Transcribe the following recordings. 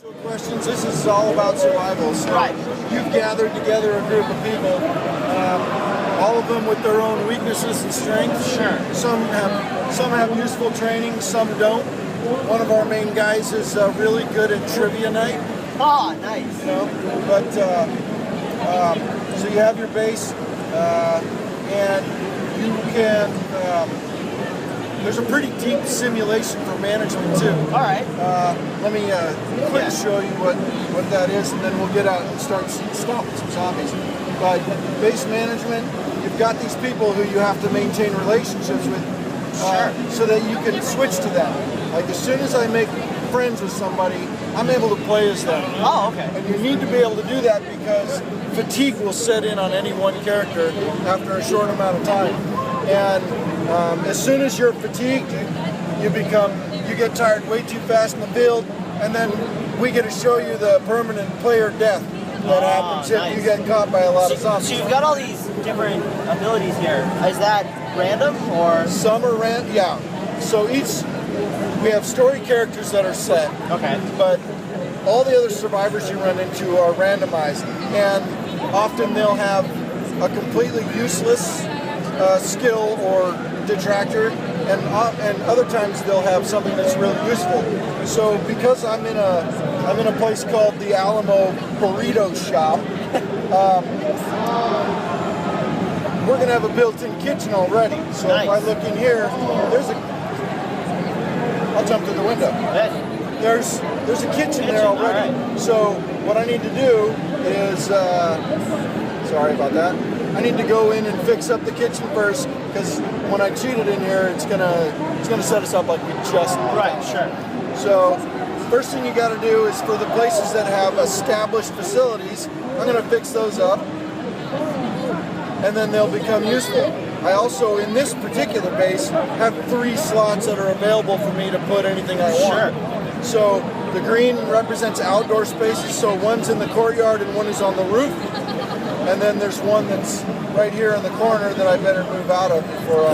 Questions. This is all about survival. So Right. You've gathered together a group of people, all of them with their own weaknesses and strengths. Sure. Some have useful training, some don't. One of our main guys is really good at trivia night. Oh, nice. You know, but so you have your base, and you can. There's a pretty deep simulation for management too. All right. Let me quick show you what that is, and then we'll get out and start stopping some zombies. But base management, you've got these people who you have to maintain relationships with, so that you can switch to them. Like as soon as I make friends with somebody, I'm able to play as them. Oh, okay. And you need to be able to do that because fatigue will set in on any one character after a short amount of time. And as soon as you're fatigued, you get tired way too fast in the field, and then we get to show you the permanent player death that happens if you get caught by a lot of zombies. So you've got all these different abilities here. Is that random or? Some are random, yeah. So we have story characters that are set. Okay. But all the other survivors you run into are randomized, and often they'll have a completely useless skill or detractor, and other times they'll have something that's really useful. So because I'm in a place called the Alamo Burrito Shop, we're gonna have a built-in kitchen already. So nice. If I look in here, I'll jump through the window. There's a kitchen there already. Right. So what I need to do is, sorry about that. I need to go in and fix up the kitchen first, because when I cheat it in here, it's gonna set us up like we just Right. Sure. So first thing you got to do is for the places that have established facilities, I'm gonna fix those up, and then they'll become useful. I also, in this particular base, have 3 slots that are available for me to put anything I want. Sure. So the green represents outdoor spaces, so one's in the courtyard and one is on the roof. And then there's one that's right here in the corner that I better move out of before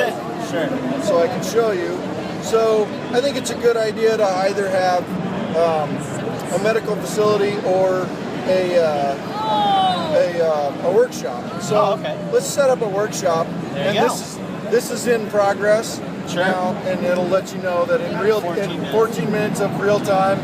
so I can show you. So I think it's a good idea to either have a medical facility or a workshop. So let's set up a workshop. This is in progress now, and it'll let you know that in 14 minutes of real time,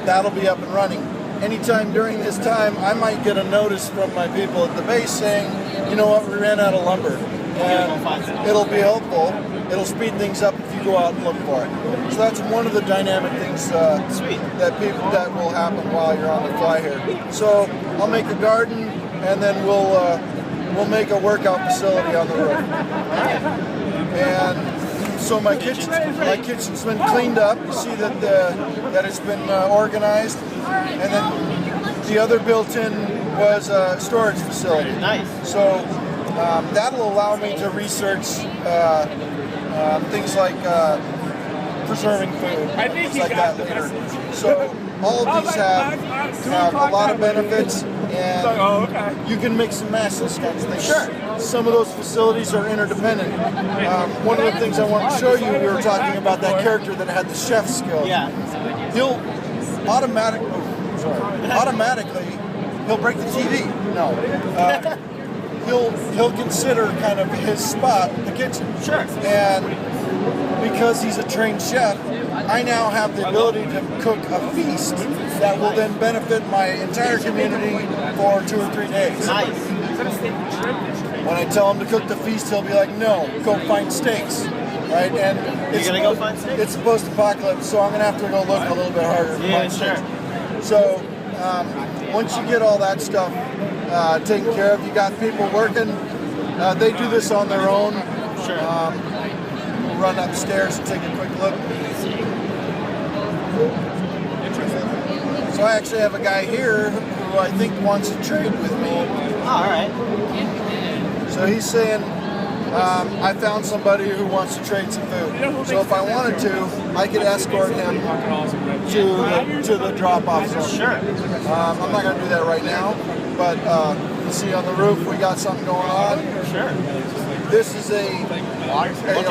that'll be up and running. Anytime during this time, I might get a notice from my people at the base saying, you know what, we ran out of lumber. And it'll be helpful. It'll speed things up if you go out and look for it. So that's one of the dynamic things that will happen while you're on the fly here. So I'll make a garden, and then we'll make a workout facility on the roof. And so my kitchen's been cleaned up. You see that it's been organized, and then the other built-in was a storage facility. Nice. So that'll allow me to research things like preserving food, things like that later. So all of these have a lot of benefits, and you can mix and match those kinds of things. Sure. Some of those facilities are interdependent. One of the things I want to show you, we were talking about that character that had the chef skill. Yeah. He'll automatically he'll break the TV. No. He'll consider kind of his spot the kitchen. Sure. And because he's a trained chef, I now have the ability to cook a feast that will then benefit my entire community for 2 or 3 days. Nice. When I tell him to cook the feast, he'll be like, no, go find steaks. Right? And You're gonna go find steaks? It's post-apocalypse, so I'm gonna have to go look a little bit harder to find steaks. So once you get all that stuff taken care of, you got people working. They do this on their own. Sure. We'll run upstairs and take a quick look. So I actually have a guy here who I think wants to trade with me. Oh, all right. So he's saying, I found somebody who wants to trade some food. So if I wanted to, I could escort him to the drop-off zone. Sure. I'm not going to do that right now, but you see on the roof we got something going on. Sure. This is a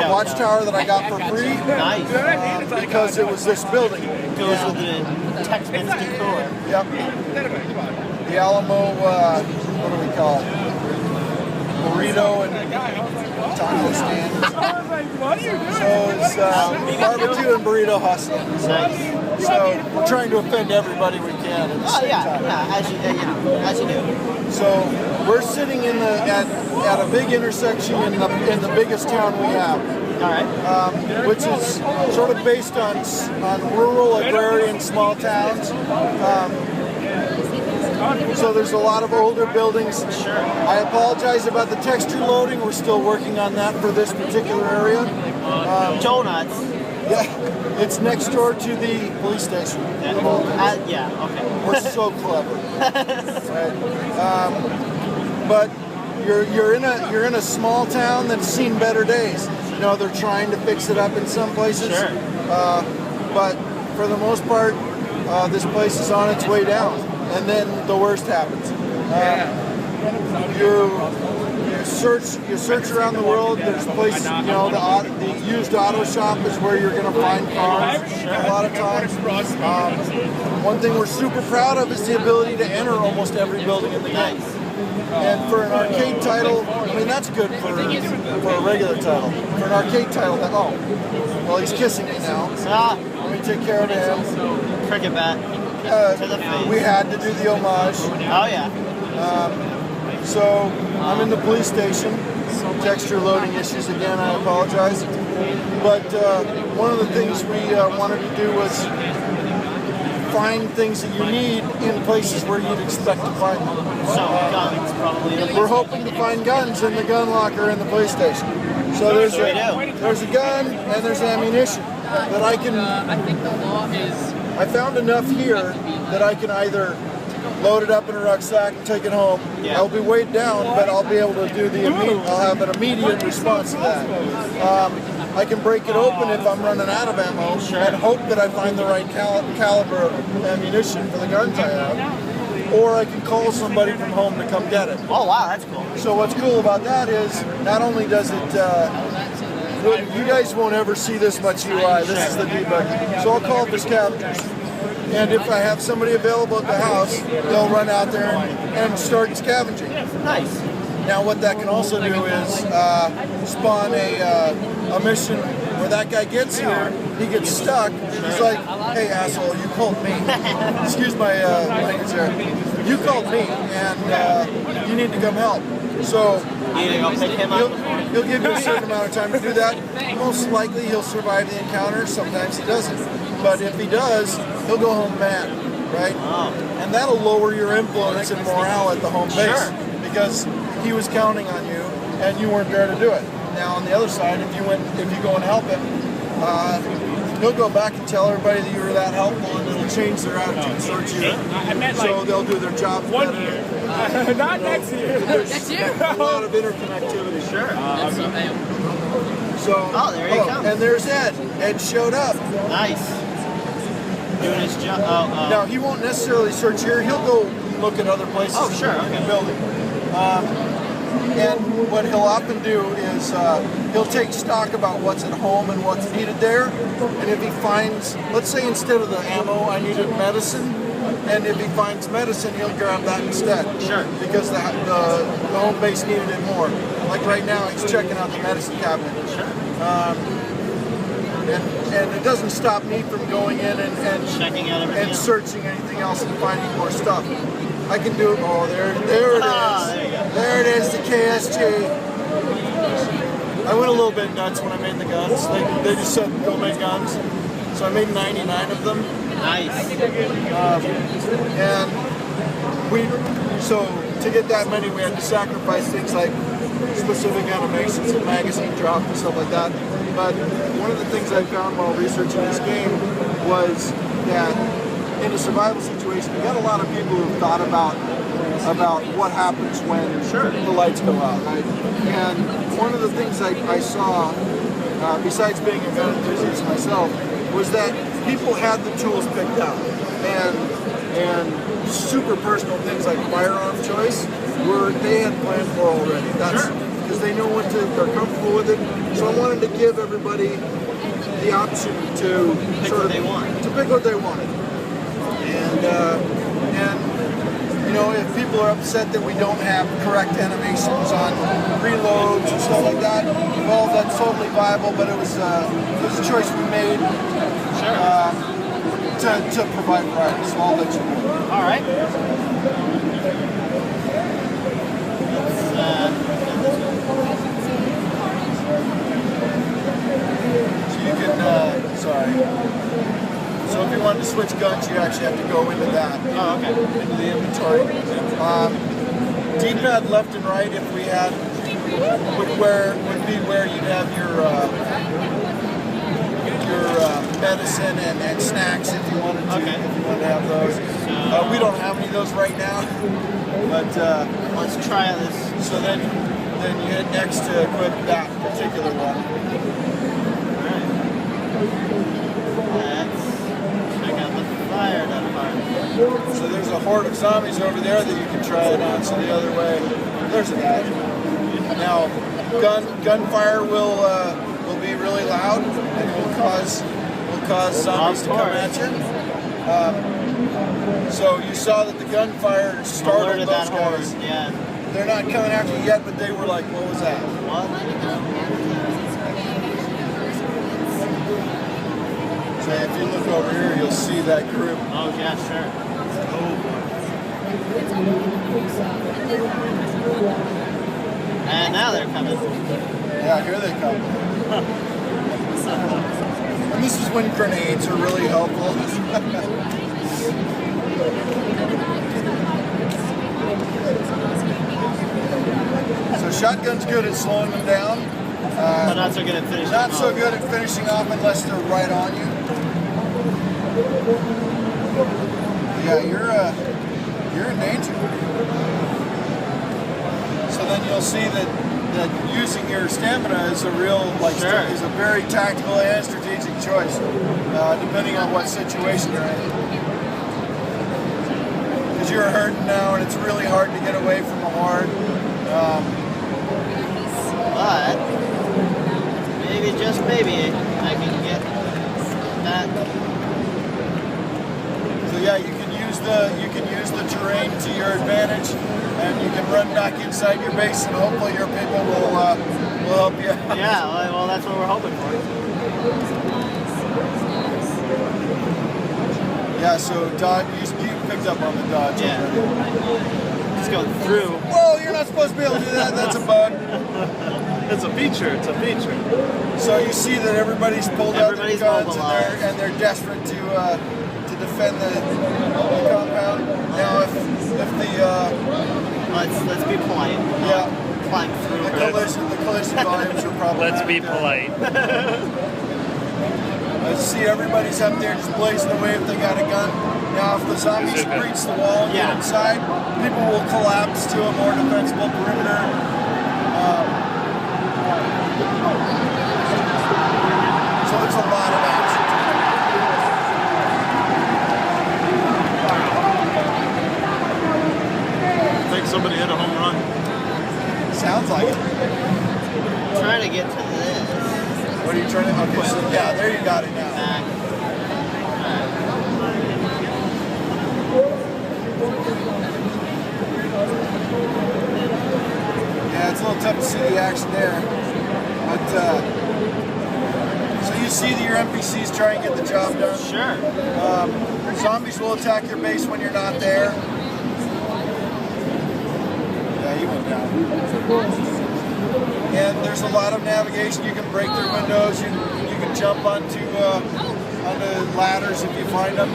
watchtower that I got for free. Nice. Because it was this building. Goes with the Tex-Mex decor. Yep. The Alamo, what do we call it? Burrito and taco stand. So it's barbecue and burrito hustle. Nice. So we're trying to offend everybody we can at the same time. As you do. So we're sitting at a big intersection in the biggest town we have. All right. Which is sort of based on rural, agrarian, small towns. So there's a lot of older buildings. Sure. I apologize about the texture loading. We're still working on that for this particular area. Donuts. Yeah, it's next door to the police station. Yeah. Okay. We're so clever. Right. But you're in a small town that's seen better days. You know, they're trying to fix it up in some places. Sure. But for the most part, this place is on its way down. And then the worst happens. You search around the world. There's places, you know, the used auto shop is where you're going to find cars a lot of times. One thing we're super proud of is the ability to enter almost every building in the game. And for an arcade title, I mean, that's good for a regular title. For an arcade title, well, he's kissing me now. Let me take care of him. Cricket bat. To the face. We had to do the homage. Oh yeah. So I'm in the police station. Texture loading issues again. I apologize. But one of the things we wanted to do was find things that you need in places where you'd expect to find them. So guns, probably. We're hoping to find guns in the gun locker in the police station. So there's a gun and there's ammunition that I can. I think the law is. I found enough here that I can either load it up in a rucksack and take it home. Yeah. I'll be weighed down, but I'll be able to do I'll have an immediate response to that. I can break it open if I'm running out of ammo and hope that I find the right caliber of ammunition for the guns I have. Or I can call somebody from home to come get it. Oh wow, that's cool. So what's cool about that is not only does it you guys won't ever see this much UI. This is the debug. So I'll call it the scavengers. And if I have somebody available at the house, they'll run out there and start scavenging. Nice. Now what that can also do is spawn a mission where that guy gets here, he gets stuck, he's like, hey asshole, you called me. Excuse my language there. You called me and you need to come help. So he'll give you a certain amount of time to do that. Most likely he'll survive the encounter, sometimes he doesn't. But if he does, he'll go home mad, right? And that'll lower your influence and morale at the home base because he was counting on you and you weren't there to do it. Now on the other side, if you go and help him, he'll go back and tell everybody that you were that helpful and it'll change their attitude towards you. So they'll do their job better. Not next year. There's a lot of interconnectivity. Sure. So, there he comes. And there's Ed. Ed showed up. Nice. Doing his job. Now, he won't necessarily search here. He'll go look at other places in the building. And what he'll often do is he'll take stock about what's at home and what's needed there. And if he finds, let's say instead of the ammo, I needed medicine. And if he finds medicine, he'll grab that instead. Sure. Because the home base needed it more. Like right now, he's checking out the medicine cabinet. Sure. And it doesn't stop me from going in and checking out everything and searching anything else and finding more stuff. I can do it. Oh, there it is. There you go. There it is, the KSG. I went a little bit nuts when I made the guns. They just said go make guns. So I made 99 of them. Nice. And so to get that many, we had to sacrifice things like specific animations and magazine drop and stuff like that. But one of the things I found while researching this game was that in a survival situation, you got a lot of people who thought about about what happens when the lights go out, right? And one of the things I saw, besides being a gun enthusiast myself, was that people had the tools picked out, and super personal things like firearm choice they had planned for already. That's because they know they're comfortable with it. So I wanted to give everybody the option to pick what they want. To pick what they wanted. And you know, if people are upset that we don't have correct animations on reloads and stuff like that, well, that's totally viable. But it was a choice we made to provide variety. So I'll let you know. All right. So you can, sorry. So if you wanted to switch guns, you actually have to go into that. Oh, okay. Into the inventory. D-pad left and right, if we had, would be where you'd have your medicine and snacks if you wanted to. Okay. If you wanted to have those. We don't have any of those right now. But let's try this. So then you hit X to equip that particular one. Let's check out the fire that part. So there's a horde of zombies over there that you can try it on. So the other way, there's a guy. Now, gunfire will be really loud and will cause zombies to come at you. So you saw that the gunfire startled those guys. Yeah. They're not coming after you yet, but they were like, "What was that?" What? So if you look over here, you'll see that group. Oh yeah, sure. And now they're coming. Yeah, here they come. And this is when grenades are really helpful. So shotgun's good at slowing them down. But not so good at finishing Not off. so good at finishing off unless they're right on you. Yeah, you're in danger. So then you'll see that using your stamina is a real is a very tactical and strategic choice, depending on what situation you're in. Because you're hurting now, and it's really hard to get away from a horde. But maybe, just maybe, I can get that. So yeah, you can use the terrain to your advantage, and you can run back inside your base, and hopefully your people will help you. Yeah, well, that's what we're hoping for. Yeah, so dodge. You picked up on the dodge. Yeah. Already. Just going through. Whoa, you're not supposed to be able to do that. That's a bug. It's a feature. It's a feature. So you see that everybody's pulled out their guns, mobilized. and they're desperate to defend the compound. Now, if the let's be polite. yeah, Climb through. the collision volumes are probably. Let's be polite. I see everybody's up there just blazing away if they got a gun. Now, if the zombies breach the wall and get inside, people will collapse to a more defensible perimeter. So there's a lot of action. I think somebody hit a home run. Sounds like it. I'm trying to get to this. What are you trying to? Okay, so yeah, there you got it now. Back. Yeah, it's a little tough to see the action there, but so you see that your NPCs try and get the job done. Sure. Zombies will attack your base when you're not there. Yeah, you went down. And there's a lot of navigation. You can break through windows. You can jump onto ladders if you find them.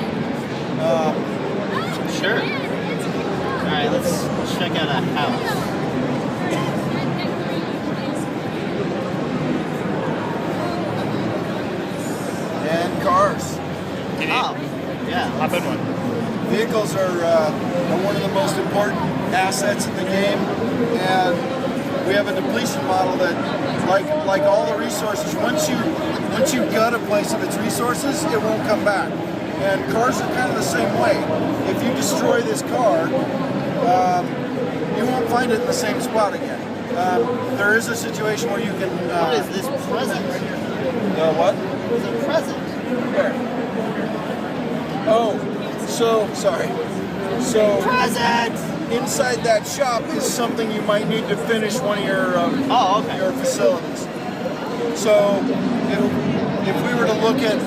Sure. All right, let's check out a house. And cars. Oh, yeah. Hop in one. Vehicles are one of the most important assets in the game, and we have a depletion model that, like all the resources, once you gut a place of its resources, it won't come back. And cars are kind of the same way. If you destroy this car, you won't find it in the same spot again. There is a situation where you can. What is this present right here? What? It's a present. Where? Oh, sorry. So Present! inside that shop is something you might need to finish one of your your facilities. So if we were to look at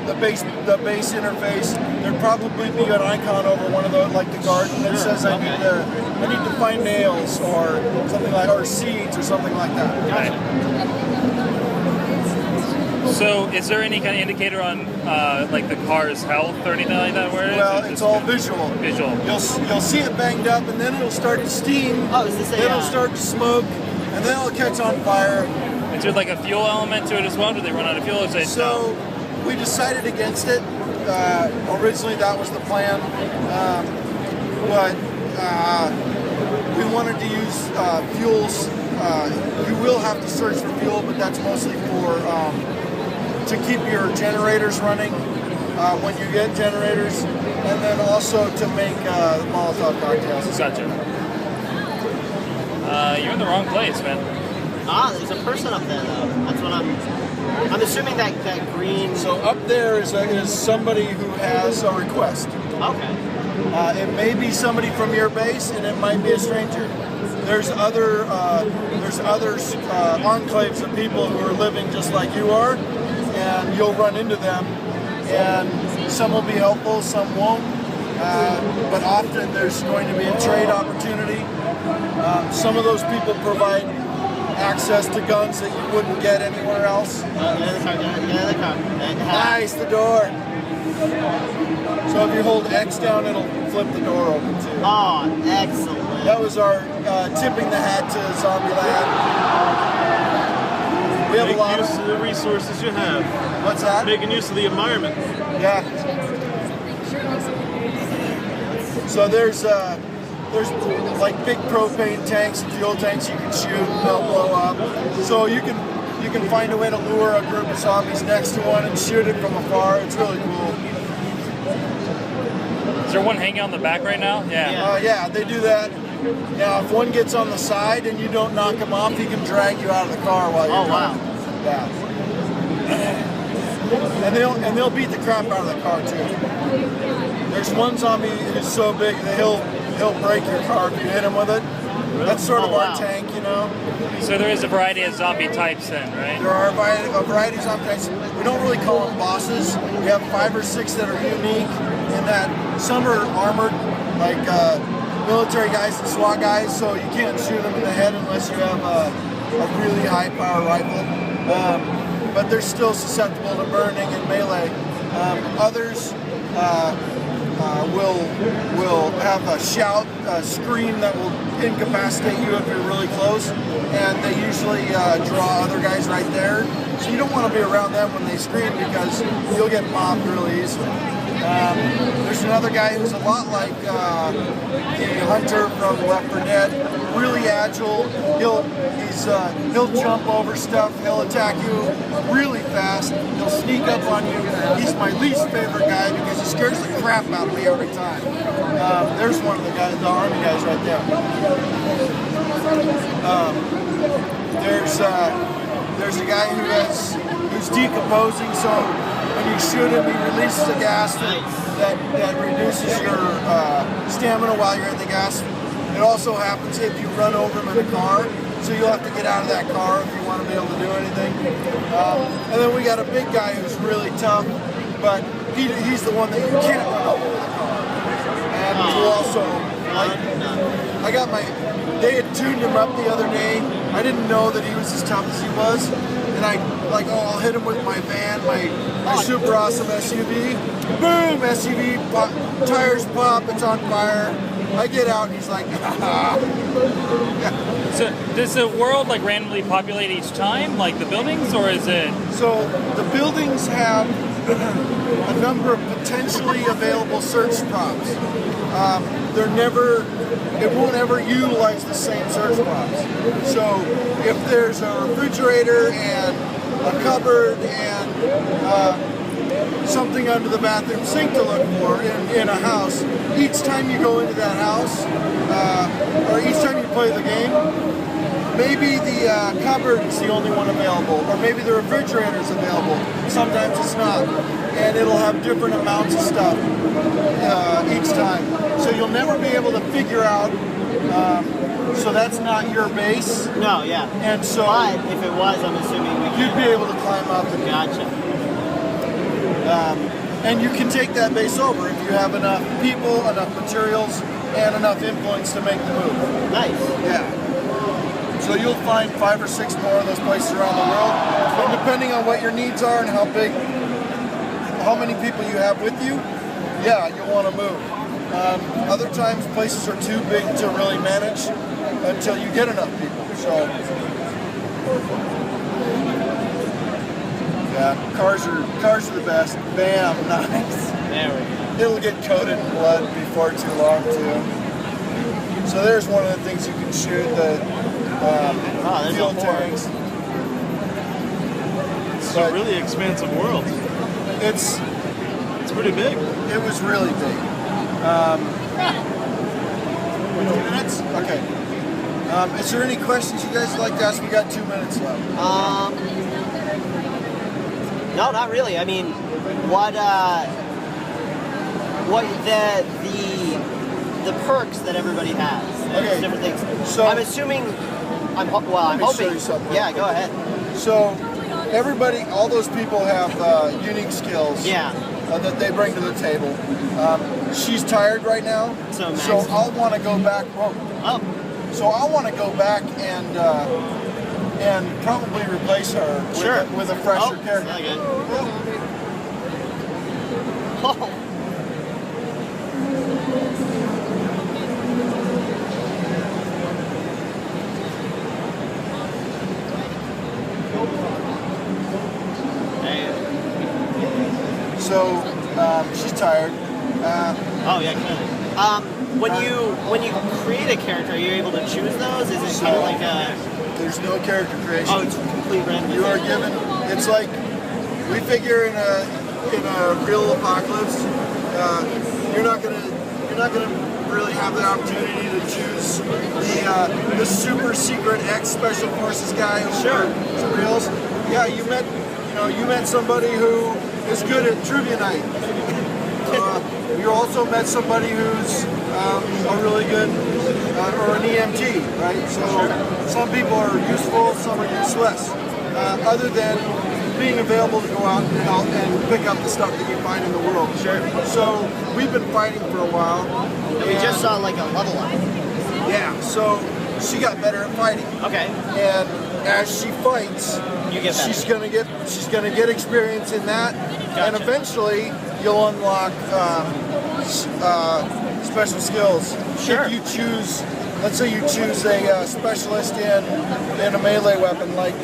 the base interface, there'd probably be an icon over one of the like the garden that says I need to find nails or something like, or seeds or something like that. Gotcha. So, is there any kind of indicator on like the car's health or anything like that? Where it is? Well, it's all visual. Visual. You'll see it banged up, and then it'll start to steam. Oh, is this a, then it'll start to smoke, and then it'll catch on fire. Is there like a fuel element to it as well? Do they run out of fuel? Or is it So we decided against it. Originally, that was the plan, but we wanted to use fuels. You will have to search for fuel, but that's mostly for to keep your generators running when you get generators, and then also to make Molotov cocktails. Gotcha. You're in the wrong place, man. Ah, there's a person up there though. That's what I'm assuming that green. So up there is somebody who has a request. Okay. It may be somebody from your base, and it might be a stranger. There's other enclaves of people who are living just like you are, and you'll run into them. And some will be helpful, some won't. But often there's going to be a trade opportunity. Some of those people provide access to guns that you wouldn't get anywhere else. Nice, the door. So if you hold X down, it'll flip the door open too. Oh, excellent. That was our tipping the hat to Zombie Lab. We have Make a lot use of of. the resources you have. What's that? Making use of the environment. Yeah. So there's like big propane tanks and fuel tanks you can shoot and they'll blow up. So you can find a way to lure a group of zombies next to one and shoot it from afar. It's really cool. Is there one hanging on the back right now? Yeah. Yeah, they do that. Now, if one gets on the side and you don't knock him off, he can drag you out of the car while you're driving. Wow. Yeah. And they'll beat the crap out of the car too. There's one zombie who's so big that he'll break your car if you hit him with it. That's sort of our tank, you know. So there is a variety of zombie types then, right? There are a variety of zombie types. We don't really call them bosses. We have 5 or 6 that are unique in that some are armored, like military guys and SWAT guys, so you can't shoot them in the head unless you have a really high power rifle. But they're still susceptible to burning and melee. Others will have a shout, a scream that will incapacitate you if you're really close, and they usually draw other guys right there. So you don't want to be around them when they scream because you'll get mobbed really easily. There's another guy who's a lot like the hunter from Left 4 Dead, really agile. He'll jump over stuff. He'll attack you really fast. He'll sneak up on you. He's my least favorite guy because he scares the crap out of me every time. There's one of the guys, the army guys right there. There's a guy who's decomposing, so when you shoot him, he releases a gas that reduces your stamina while you're in the gas. It also happens if you run over him in a car, so you'll have to get out of that car if you want to be able to do anything. And then we got a big guy who's really tough, but he's the one that you can't run over with a car. And who also, they had tuned him up the other day. I didn't know that he was as tough as he was. And I'll hit him with my van, my super awesome SUV. Boom, SUV, tires pop, it's on fire. I get out and he's like, So does the world like randomly populate each time, like the buildings, or is it? So the buildings have a number of potentially available search prompts. it won't ever utilize the same search prompts. So if there's a refrigerator and a cupboard and something under the bathroom sink to look for in a house, each time you go into that house, or each time you play the game, maybe the cupboard is the only one available, or maybe the refrigerator is available. Sometimes it's not, and it'll have different amounts of stuff each time. So you'll never be able to figure out. So that's not your base. No, yeah. And so, but if it was, I'm assuming you'd be able to climb up. And, gotcha. And you can take that base over if you have enough people, enough materials, and enough influence to make the move. Nice. Yeah. So you'll find 5 or 6 more of those places around the world. And depending on what your needs are and how many people you have with you, yeah, you'll want to move. Other times places are too big to really manage until you get enough people. So yeah, cars are the best. Bam, nice. There we go. It'll get coated in blood before too long too. So there's one of the things you can shoot, the fuel tanks. It's a really expansive world. It's pretty big. It was really big. 2 minutes? Okay. Is there any questions you guys would like to ask? We got 2 minutes left. No, not really. I mean, what the perks that everybody has, Okay. different things. So I'm assuming. I'm hoping. Yeah, go ahead. So everybody, all those people have unique skills. Yeah. That they bring to the table. She's tired right now, so I'll want to go back. So I'll want to go back and probably replace her with a fresher character. Really good. So she's tired. Oh yeah, good. When you create a character, are you able to choose those? Is it kind of like a? There's no character creation. Oh, it's complete random. You are given. It's like we figure in a real apocalypse, you're not gonna really have the opportunity to choose the super secret ex special forces guy over some reals. Yeah, you met somebody who is good at trivia night. You also met somebody who's a really good, or an EMT, right? So some people are useful, some are useless. Other than being available to go out and help and pick up the stuff that you find in the world. Sure. So we've been fighting for a while. We just saw like a level up. Yeah, so she got better at fighting. Okay. And as she fights, you get better. she's gonna get experience in that, and eventually you'll unlock special skills. Sure. If you choose, let's say you choose a specialist in a melee weapon like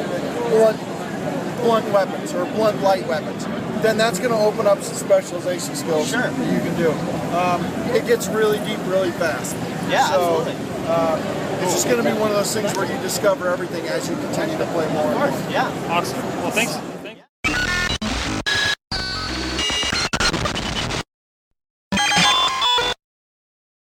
blunt weapons or blunt light weapons, then that's going to open up some specialization skills that you can do. It gets really deep really fast. Yeah, so, absolutely. It's just going to be one of those things where you discover everything as you continue to play more. Of course, yeah. Awesome. Well, thanks.